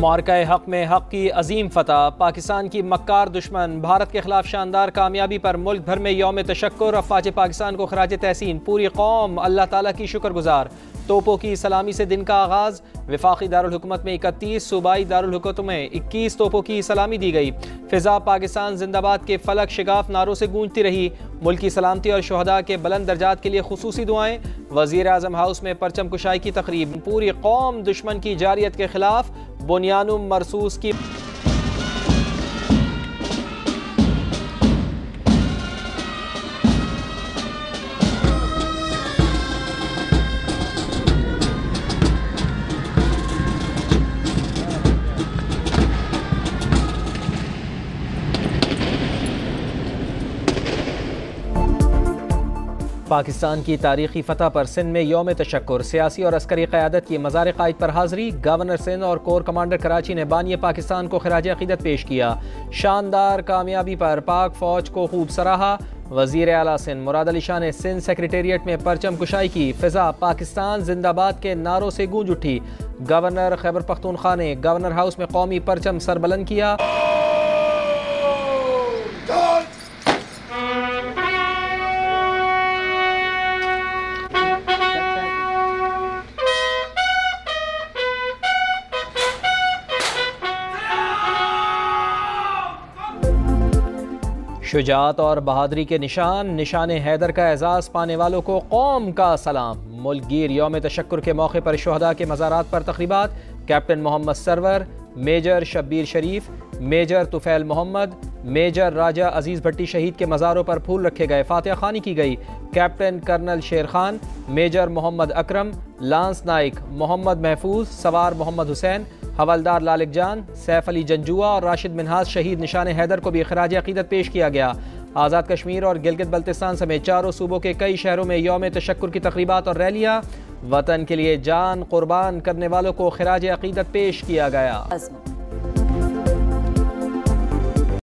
मार्का हक में हक की अजीम फतह। पाकिस्तान की मक्कार दुश्मन भारत के खिलाफ शानदार कामयाबी पर मुल्क भर में यौम तशक्कुर। अफवाज पाकिस्तान को खराज तहसीन। पूरी कौम अल्लाह ताला की शुक्रगुजार। तोपों की सलामी से दिन का आगाज़। वफाकी दारुल हुकूमत में 31, सूबाई दारुल हुकूमत में 21 तोपों की सलामी दी गई। फ़िज़ा पाकिस्तान जिंदाबाद के फलक शिगाफ नारों से गूंजती रही। मुल्क की सलामती और शहदा के बुलंद दर्जात के लिए खुसूसी दुआएं। वज़ीर आज़म हाउस में परचम कुशाई की तकरीब। पूरी कौम दुश्मन की जारियत के खिलाफ। बुनियानुम मरसूस की पाकिस्तान की तारीखी फतह पर सिंध में यौम तशक्कुर। सियासी और अस्करी क़यादत की मज़ार क़ाइद पर हाज़री। गवर्नर सिंध और कोर कमांडर कराची ने बानी पाकिस्तान को खिराज अक़ीदत पेश किया। शानदार कामयाबी पर पाक फ़ौज को खूब सराहा। वज़ीर आला सिंध मुराद अली शाह ने सिंध सेक्रेटेरिएट में परचम कुशाई की। फ़िज़ा पाकिस्तान जिंदाबाद के नारों से गूंज उठी। गवर्नर खैबर पख्तूनख्वा ने गवर्नर हाउस में कौमी परचम सरबुलंद किया। शुजाअत और बहादुरी के निशान हैदर का एजाज़ पाने वालों को कौम का सलाम। मुल्क गिर यौम तशक्कुर के मौके पर शुहदा के मज़ारात पर तक़रीबात। Captain Mohammad Sarwar, major Shabbir Sharif, major Tufail Mohammad, major Raja Aziz Bhatti शहीद के मज़ारों पर फूल रखे गए। फातिहा खानी की गई। कैप्टन कर्नल शेर खान, मेजर मोहम्मद अकरम, लांस नाइक मोहम्मद महफूज, सवार मोहम्मद हुसैन, हवलदार लालिक जान, सैफ अली जंजुआ और राशिद मिनहाज शहीद निशान हैदर को भी खराज अक़ीदत पेश किया गया। आज़ाद कश्मीर और गिलगित बल्तिस्तान समेत चारों सूबों के कई शहरों में यौम तशक्कुर की तक़रीबात और रैलियाँ। वतन के लिए जान कुर्बान करने वालों को खराज अक़ीदत पेश किया गया।